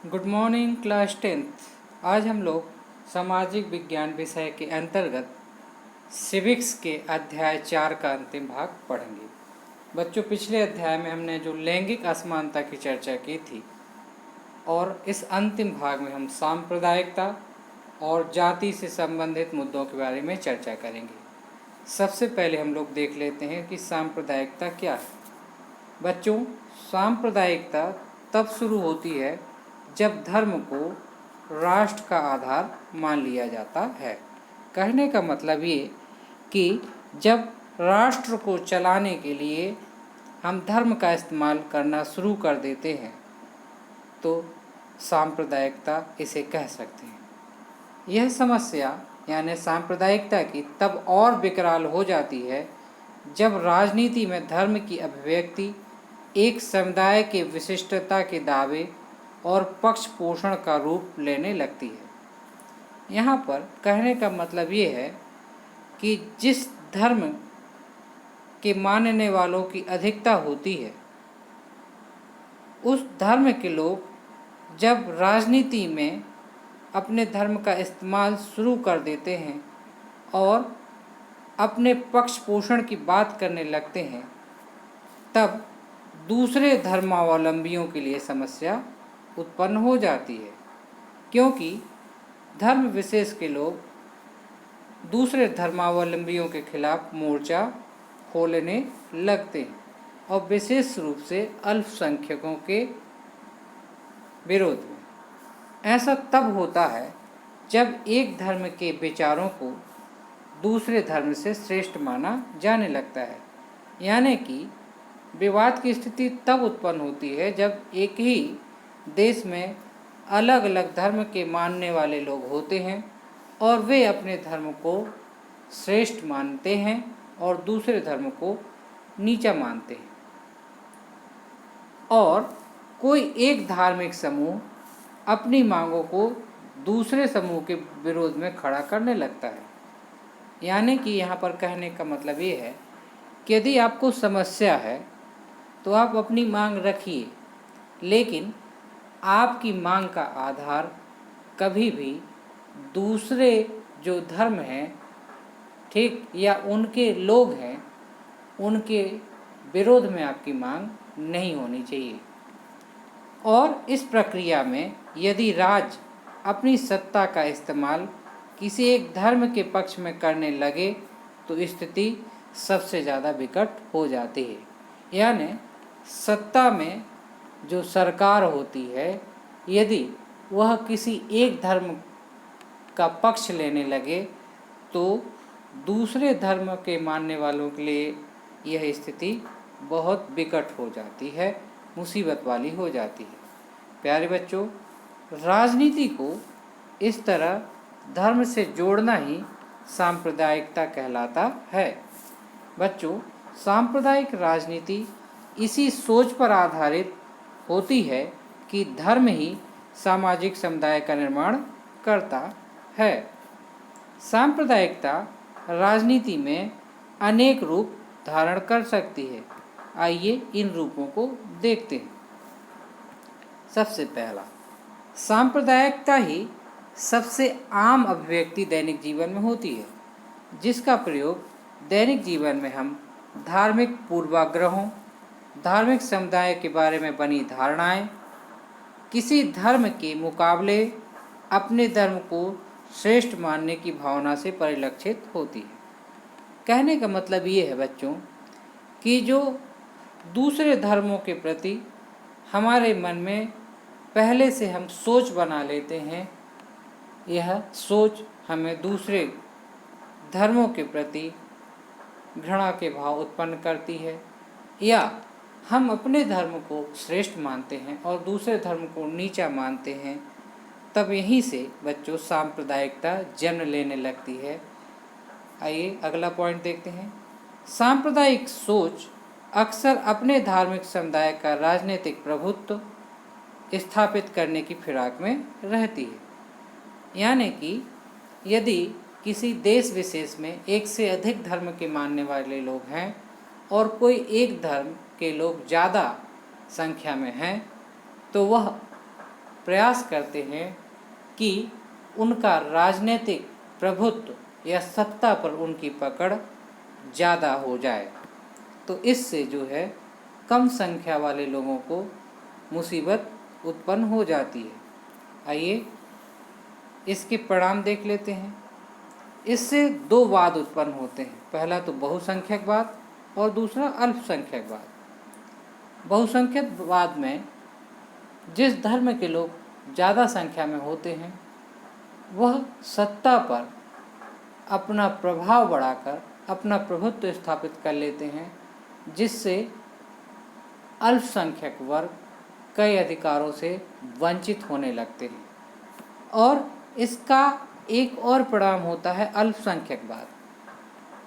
Good morning class 10th। आज हम लोग सामाजिक विज्ञान विषय के अंतर्गत सिविक्स के अध्याय 4 का अंतिम भाग पढ़ेंगे। बच्चों, पिछले अध्याय में हमने जो लैंगिक असमानता की चर्चा की थी और इस अंतिम भाग में हम सांप्रदायिकता और जाति से संबंधित मुद्दों के बारे में चर्चा करेंगे। सबसे पहले हम लोग देख लेते हैं कि सांप्रदायिकता क्या है। बच्चों, सांप्रदायिकता तब शुरू होती है जब धर्म को राष्ट्र का आधार मान लिया जाता है। कहने का मतलब ये कि जब राष्ट्र को चलाने के लिए हम धर्म का इस्तेमाल करना शुरू कर देते हैं तो सांप्रदायिकता इसे कह सकते हैं। यह समस्या यानी सांप्रदायिकता की तब और विकराल हो जाती है जब राजनीति में धर्म की अभिव्यक्ति एक समुदाय के विशिष्टता के दावे और पक्ष पोषण का रूप लेने लगती है। यहाँ पर कहने का मतलब ये है कि जिस धर्म के मानने वालों की अधिकता होती है, उस धर्म के लोग जब राजनीति में अपने धर्म का इस्तेमाल शुरू कर देते हैं और अपने पक्ष पोषण की बात करने लगते हैं, तब दूसरे धर्मावलंबियों के लिए समस्या उत्पन्न हो जाती है, क्योंकि धर्म विशेष के लोग दूसरे धर्मावलंबियों के खिलाफ मोर्चा खोलने लगते हैं और विशेष रूप से अल्पसंख्यकों के विरोध में। ऐसा तब होता है जब एक धर्म के विचारों को दूसरे धर्म से श्रेष्ठ माना जाने लगता है। यानी कि विवाद की स्थिति तब उत्पन्न होती है जब एक ही देश में अलग अलग धर्म के मानने वाले लोग होते हैं और वे अपने धर्म को श्रेष्ठ मानते हैं और दूसरे धर्म को नीचा मानते हैं, और कोई एक धार्मिक समूह अपनी मांगों को दूसरे समूह के विरोध में खड़ा करने लगता है। यानी कि यहाँ पर कहने का मतलब ये है कि यदि आपको समस्या है तो आप अपनी मांग रखिए, लेकिन आपकी मांग का आधार कभी भी दूसरे जो धर्म हैं, ठीक, या उनके लोग हैं, उनके विरोध में आपकी मांग नहीं होनी चाहिए। और इस प्रक्रिया में यदि राज्य अपनी सत्ता का इस्तेमाल किसी एक धर्म के पक्ष में करने लगे तो स्थिति सबसे ज़्यादा विकट हो जाती है। यानी सत्ता में जो सरकार होती है, यदि वह किसी एक धर्म का पक्ष लेने लगे तो दूसरे धर्म के मानने वालों के लिए यह स्थिति बहुत विकट हो जाती है, मुसीबत वाली हो जाती है। प्यारे बच्चों, राजनीति को इस तरह धर्म से जोड़ना ही सांप्रदायिकता कहलाता है। बच्चों, सांप्रदायिक राजनीति इसी सोच पर आधारित होती है कि धर्म ही सामाजिक समुदाय का निर्माण करता है। सांप्रदायिकता राजनीति में अनेक रूप धारण कर सकती है। आइए इन रूपों को देखते हैं। सबसे पहला, सांप्रदायिकता ही सबसे आम अभिव्यक्ति दैनिक जीवन में होती है, जिसका प्रयोग दैनिक जीवन में हम धार्मिक पूर्वाग्रहों, धार्मिक समुदाय के बारे में बनी धारणाएं, किसी धर्म के मुकाबले अपने धर्म को श्रेष्ठ मानने की भावना से परिलक्षित होती है। कहने का मतलब ये है बच्चों कि जो दूसरे धर्मों के प्रति हमारे मन में पहले से हम सोच बना लेते हैं, यह सोच हमें दूसरे धर्मों के प्रति घृणा के भाव उत्पन्न करती है, या हम अपने धर्म को श्रेष्ठ मानते हैं और दूसरे धर्म को नीचा मानते हैं। तब यहीं से बच्चों सांप्रदायिकता जन्म लेने लगती है। आइए अगला पॉइंट देखते हैं। सांप्रदायिक सोच अक्सर अपने धार्मिक समुदाय का राजनीतिक प्रभुत्व स्थापित करने की फिराक में रहती है। यानी कि यदि किसी देश विशेष में एक से अधिक धर्म के मानने वाले लोग हैं और कोई एक धर्म के लोग ज़्यादा संख्या में हैं, तो वह प्रयास करते हैं कि उनका राजनीतिक प्रभुत्व या सत्ता पर उनकी पकड़ ज़्यादा हो जाए। तो इससे जो है कम संख्या वाले लोगों को मुसीबत उत्पन्न हो जाती है। आइए इसके परिणाम देख लेते हैं। इससे दो वाद उत्पन्न होते हैं, पहला तो बहुसंख्यकवाद और दूसरा अल्पसंख्यकवाद। बहुसंख्यकवाद में जिस धर्म के लोग ज़्यादा संख्या में होते हैं वह सत्ता पर अपना प्रभाव बढ़ाकर अपना प्रभुत्व स्थापित कर लेते हैं, जिससे अल्पसंख्यक वर्ग कई अधिकारों से वंचित होने लगते हैं। और इसका एक और परिणाम होता है अल्पसंख्यकवाद।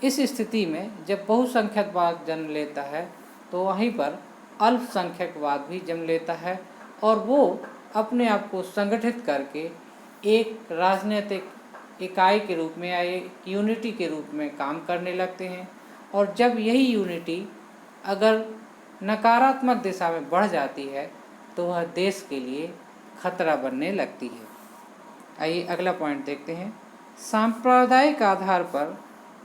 इस स्थिति में जब बहुसंख्यकवाद जन्म लेता है तो वहीं पर अल्पसंख्यकवाद भी जन्म लेता है और वो अपने आप को संगठित करके एक राजनीतिक इकाई के रूप में या एक यूनिटी के रूप में काम करने लगते हैं। और जब यही यूनिटी अगर नकारात्मक दिशा में बढ़ जाती है तो वह देश के लिए खतरा बनने लगती है। आइए अगला पॉइंट देखते हैं। सांप्रदायिक आधार पर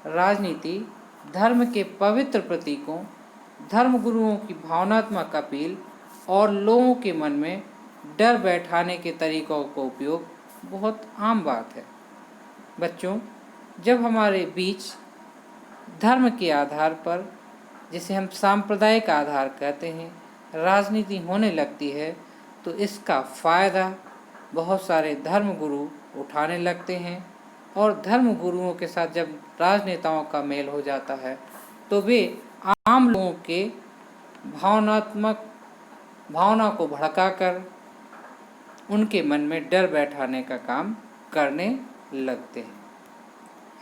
राजनीति धर्म के पवित्र प्रतीकों, धर्मगुरुओं की भावनात्मक अपील और लोगों के मन में डर बैठाने के तरीकों का उपयोग बहुत आम बात है। बच्चों, जब हमारे बीच धर्म के आधार पर, जिसे हम सांप्रदायिक आधार कहते हैं, राजनीति होने लगती है तो इसका फ़ायदा बहुत सारे धर्मगुरु उठाने लगते हैं। और धर्मगुरुओं के साथ जब राजनेताओं का मेल हो जाता है तो वे आम लोगों के भावना को भड़काकर उनके मन में डर बैठाने का काम करने लगते हैं।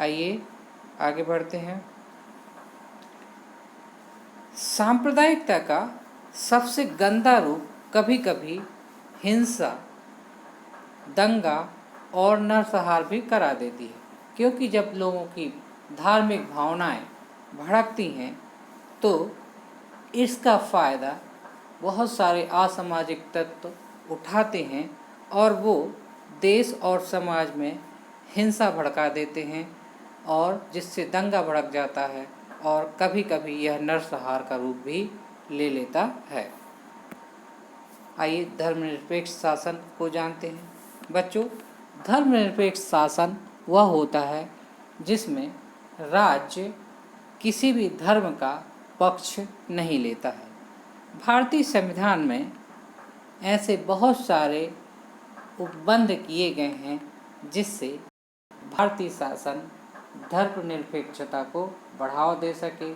आइए आगे बढ़ते हैं। सांप्रदायिकता का सबसे गंदा रूप कभी कभी हिंसा, दंगा और नरसंहार भी करा देती है, क्योंकि जब लोगों की धार्मिक भावनाएं भड़कती हैं तो इसका फ़ायदा बहुत सारे असामाजिक तत्व उठाते हैं और वो देश और समाज में हिंसा भड़का देते हैं और जिससे दंगा भड़क जाता है और कभी कभी यह नरसंहार का रूप भी ले लेता है। आइए धर्मनिरपेक्ष शासन को जानते हैं। बच्चों, धर्मनिरपेक्ष शासन वह होता है जिसमें राज्य किसी भी धर्म का पक्ष नहीं लेता है। भारतीय संविधान में ऐसे बहुत सारे उपबंध किए गए हैं जिससे भारतीय शासन धर्मनिरपेक्षता को बढ़ावा दे सके।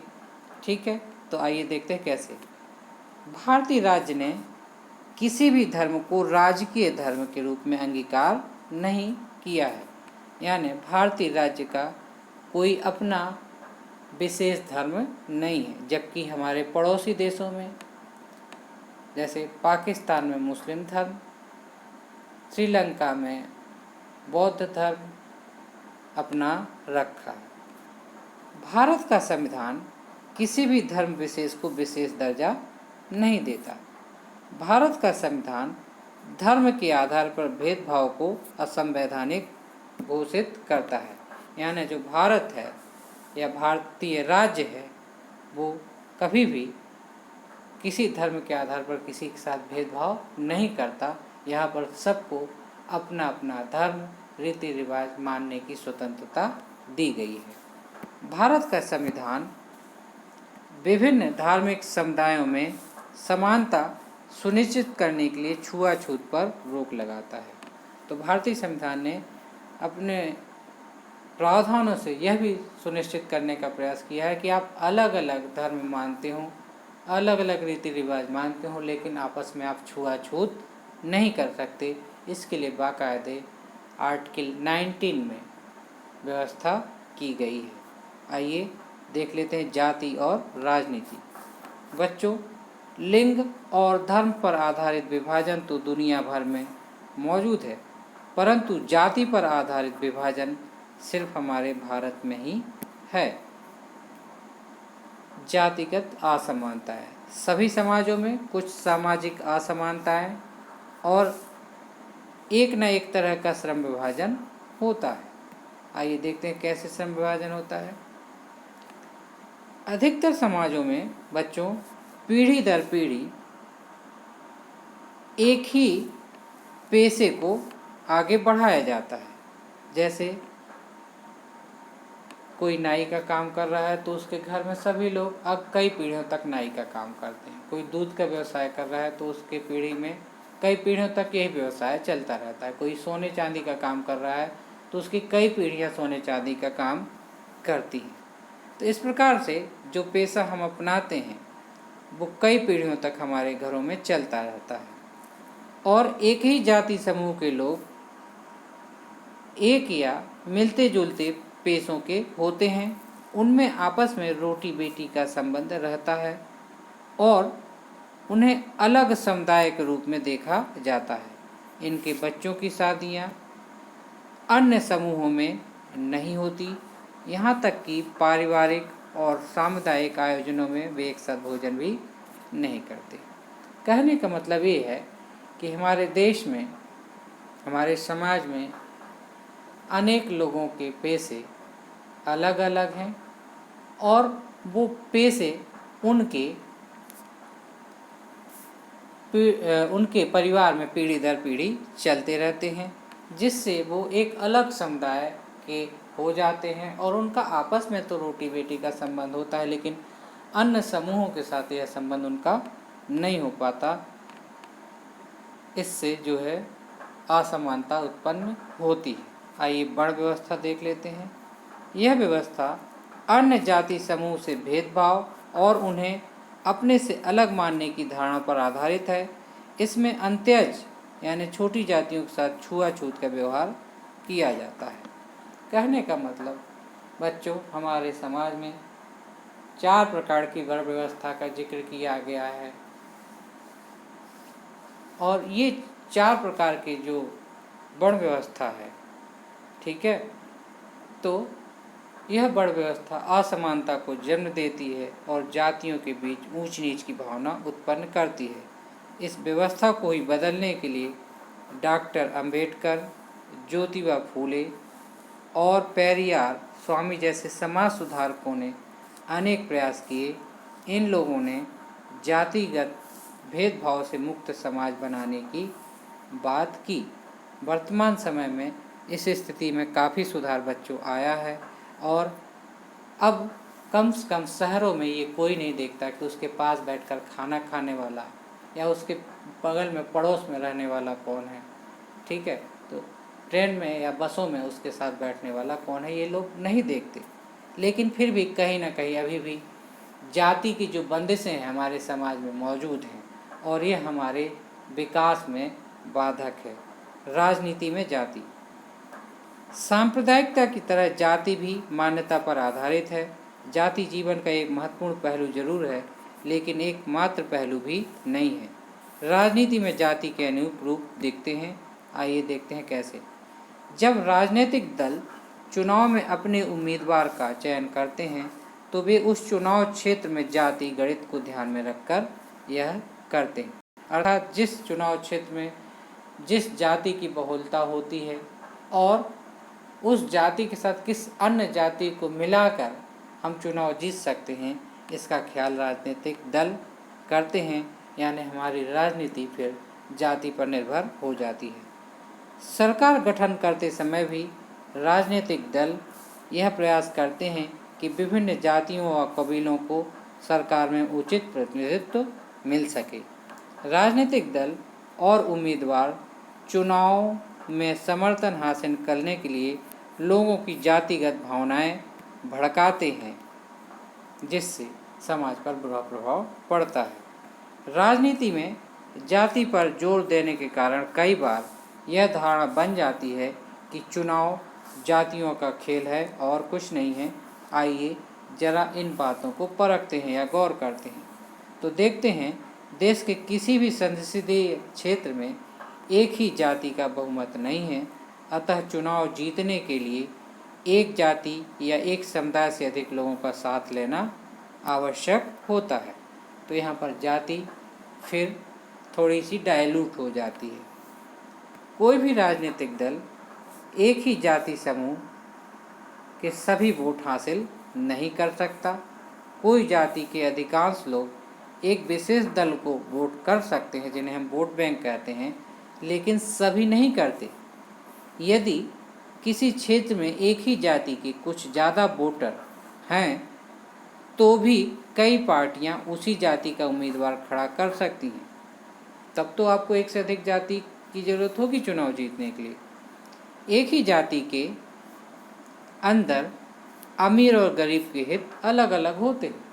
ठीक है, तो आइए देखते हैं कैसे। भारतीय राज्य ने किसी भी धर्म को राजकीय धर्म के रूप में अंगीकार नहीं किया है, यानी भारतीय राज्य का कोई अपना विशेष धर्म नहीं है। जबकि हमारे पड़ोसी देशों में जैसे पाकिस्तान में मुस्लिम धर्म, श्रीलंका में बौद्ध धर्म अपना रखा है। भारत का संविधान किसी भी धर्म विशेष को विशेष दर्जा नहीं देता। भारत का संविधान धर्म के आधार पर भेदभाव को असंवैधानिक घोषित करता है, यानी जो भारत है या भारतीय राज्य है वो कभी भी किसी धर्म के आधार पर किसी के साथ भेदभाव नहीं करता। यहाँ पर सबको अपना अपना धर्म, रीति रिवाज मानने की स्वतंत्रता दी गई है। भारत का संविधान विभिन्न धार्मिक समुदायों में समानता सुनिश्चित करने के लिए छुआछूत पर रोक लगाता है। तो भारतीय संविधान ने अपने प्रावधानों से यह भी सुनिश्चित करने का प्रयास किया है कि आप अलग अलग धर्म मानते हो, अलग अलग रीति रिवाज मानते हो, लेकिन आपस में आप छुआछूत नहीं कर सकते। इसके लिए बाकायदे आर्टिकल 19 में व्यवस्था की गई है। आइए देख लेते हैं जाति और राजनीति। बच्चों, लिंग और धर्म पर आधारित विभाजन तो दुनिया भर में मौजूद है, परंतु जाति पर आधारित विभाजन सिर्फ हमारे भारत में ही है। जातिगत असमानताएं, सभी समाजों में कुछ सामाजिक असमानताएं और एक न एक तरह का श्रम विभाजन होता है। आइए देखते हैं कैसे श्रम विभाजन होता है। अधिकतर समाजों में बच्चों पीढ़ी दर पीढ़ी एक ही पेशे को आगे बढ़ाया जाता है। जैसे कोई नाई का काम कर रहा है तो उसके घर में सभी लोग अब कई पीढ़ियों तक नाई का काम करते हैं। कोई दूध का व्यवसाय कर रहा है तो उसके पीढ़ी में कई पीढ़ियों तक यही व्यवसाय चलता रहता है। कोई सोने चांदी का काम कर रहा है तो उसकी कई पीढ़ियां सोने चांदी का काम करती हैं। तो इस प्रकार से जो पेशा हम अपनाते हैं वो कई पीढ़ियों तक हमारे घरों में चलता रहता है। और एक ही जाति समूह के लोग एक या मिलते जुलते पेशों के होते हैं। उनमें आपस में रोटी बेटी का संबंध रहता है और उन्हें अलग समुदाय के रूप में देखा जाता है। इनके बच्चों की शादियां अन्य समूहों में नहीं होती। यहाँ तक कि पारिवारिक और सामुदायिक आयोजनों में वे एक साथ भोजन भी नहीं करते। कहने का मतलब ये है कि हमारे देश में, हमारे समाज में अनेक लोगों के पेशे अलग अलग हैं और वो पेशे उनके परिवार में पीढ़ी दर पीढ़ी चलते रहते हैं, जिससे वो एक अलग समुदाय के हो जाते हैं। और उनका आपस में तो रोटी बेटी का संबंध होता है, लेकिन अन्य समूहों के साथ यह संबंध उनका नहीं हो पाता। इससे जो है असमानता उत्पन्न होती है। आइए वर्ण व्यवस्था देख लेते हैं। यह व्यवस्था अन्य जाति समूह से भेदभाव और उन्हें अपने से अलग मानने की धारणा पर आधारित है। इसमें अंत्यज यानी छोटी जातियों के साथ छुआछूत का व्यवहार किया जाता है। कहने का मतलब बच्चों, हमारे समाज में 4 प्रकार की वर्ण व्यवस्था का जिक्र किया गया है और ये 4 प्रकार के जो वर्ण व्यवस्था है, ठीक है, तो यह वर्ण व्यवस्था असमानता को जन्म देती है और जातियों के बीच ऊंच नीच की भावना उत्पन्न करती है। इस व्यवस्था को ही बदलने के लिए डॉक्टर अंबेडकर, ज्योतिबा फूले और पेरियार स्वामी जैसे समाज सुधारकों ने अनेक प्रयास किए। इन लोगों ने जातिगत भेदभाव से मुक्त समाज बनाने की बात की। वर्तमान समय में इस स्थिति में काफ़ी सुधार बच्चों आया है और अब कम से कम शहरों में ये कोई नहीं देखता कि उसके पास बैठकर खाना खाने वाला या उसके बगल में पड़ोस में रहने वाला कौन है, ठीक है। तो ट्रेन में या बसों में उसके साथ बैठने वाला कौन है, ये लोग नहीं देखते। लेकिन फिर भी कहीं ना कहीं अभी भी जाति की जो बंदिशें हैं हमारे समाज में मौजूद हैं और ये हमारे विकास में बाधक है। राजनीति में जाति, सांप्रदायिकता की तरह जाति भी मान्यता पर आधारित है। जाति जीवन का एक महत्वपूर्ण पहलू जरूर है, लेकिन एकमात्र पहलू भी नहीं है। राजनीति में जाति के अनेक रूप दिखते हैं। आइए देखते हैं कैसे। जब राजनीतिक दल चुनाव में अपने उम्मीदवार का चयन करते हैं तो वे उस चुनाव क्षेत्र में जाति गणित को ध्यान में रखकर यह करते हैं। अर्थात जिस चुनाव क्षेत्र में जिस जाति की बहुलता होती है और उस जाति के साथ किस अन्य जाति को मिलाकर हम चुनाव जीत सकते हैं, इसका ख्याल राजनीतिक दल करते हैं। यानी हमारी राजनीति फिर जाति पर निर्भर हो जाती है। सरकार गठन करते समय भी राजनीतिक दल यह प्रयास करते हैं कि विभिन्न जातियों और कबीलों को सरकार में उचित प्रतिनिधित्व मिल सके। राजनीतिक दल और उम्मीदवार चुनाव में समर्थन हासिल करने के लिए लोगों की जातिगत भावनाएं भड़काते हैं, जिससे समाज पर बुरा प्रभाव पड़ता है। राजनीति में जाति पर जोर देने के कारण कई बार यह धारणा बन जाती है कि चुनाव जातियों का खेल है और कुछ नहीं है। आइए जरा इन बातों को परखते हैं या गौर करते हैं। तो देखते हैं, देश के किसी भी संसदीय क्षेत्र में एक ही जाति का बहुमत नहीं है, अतः चुनाव जीतने के लिए एक जाति या एक समुदाय से अधिक लोगों का साथ लेना आवश्यक होता है। तो यहाँ पर जाति फिर थोड़ी सी डायलूट हो जाती है। कोई भी राजनीतिक दल एक ही जाति समूह के सभी वोट हासिल नहीं कर सकता। कोई जाति के अधिकांश लोग एक विशेष दल को वोट कर सकते हैं, जिन्हें हम वोट बैंक कहते हैं, लेकिन सभी नहीं करते। यदि किसी क्षेत्र में एक ही जाति के कुछ ज़्यादा वोटर हैं तो भी कई पार्टियां उसी जाति का उम्मीदवार खड़ा कर सकती हैं। तब तो आपको एक से अधिक जाति की ज़रूरत होगी चुनाव जीतने के लिए। एक ही जाति के अंदर अमीर और गरीब के हित अलग अलग होते हैं,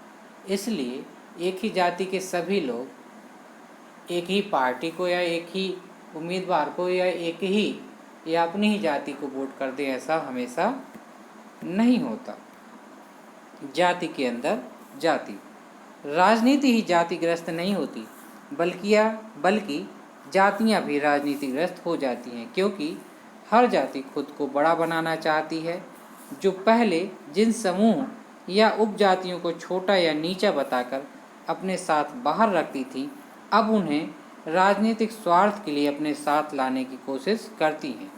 इसलिए एक ही जाति के सभी लोग एक ही पार्टी को या एक ही उम्मीदवार को या अपनी ही जाति को वोट कर दें, ऐसा हमेशा नहीं होता। जाति के अंदर जाति, राजनीति ही जातिग्रस्त नहीं होती, बल्कि जातियां भी राजनीतिग्रस्त हो जाती हैं, क्योंकि हर जाति खुद को बड़ा बनाना चाहती है। जो पहले जिन समूह या उपजातियों को छोटा या नीचा बताकर अपने साथ बाहर रखती थी, अब उन्हें राजनीतिक स्वार्थ के लिए अपने साथ लाने की कोशिश करती हैं।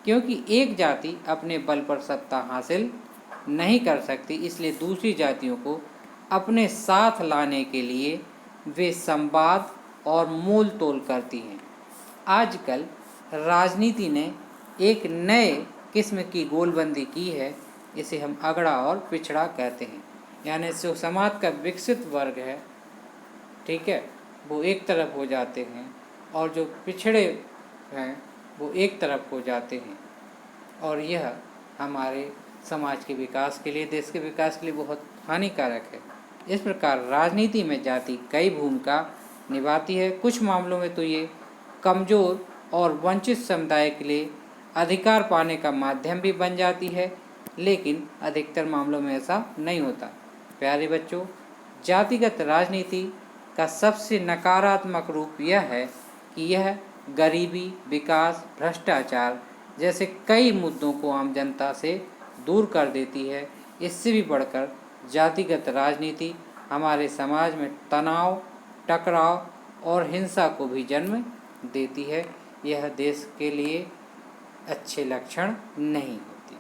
क्योंकि एक जाति अपने बल पर सत्ता हासिल नहीं कर सकती, इसलिए दूसरी जातियों को अपने साथ लाने के लिए वे संवाद और मोल तोल करती हैं। आजकल राजनीति ने एक नए किस्म की गोलबंदी की है, इसे हम अगड़ा और पिछड़ा कहते हैं। यानी जो समाज का विकसित वर्ग है, ठीक है, वो एक तरफ हो जाते हैं और जो पिछड़े हैं वो एक तरफ हो जाते हैं, और यह हमारे समाज के विकास के लिए, देश के विकास के लिए बहुत हानिकारक है। इस प्रकार राजनीति में जाति कई भूमिका निभाती है। कुछ मामलों में तो ये कमज़ोर और वंचित समुदाय के लिए अधिकार पाने का माध्यम भी बन जाती है, लेकिन अधिकतर मामलों में ऐसा नहीं होता। प्यारे बच्चों, जातिगत राजनीति का सबसे नकारात्मक रूप यह है कि यह गरीबी, विकास, भ्रष्टाचार जैसे कई मुद्दों को आम जनता से दूर कर देती है। इससे भी बढ़कर जातिगत राजनीति हमारे समाज में तनाव, टकराव और हिंसा को भी जन्म देती है। यह देश के लिए अच्छे लक्षण नहीं होती।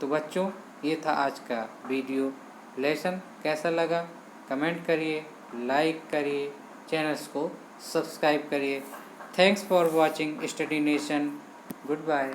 तो बच्चों, ये था आज का वीडियो लेसन। कैसा लगा कमेंट करिए, लाइक करिए, चैनल्स को सब्सक्राइब करिए। Thanks for watching Study Nation. Good bye.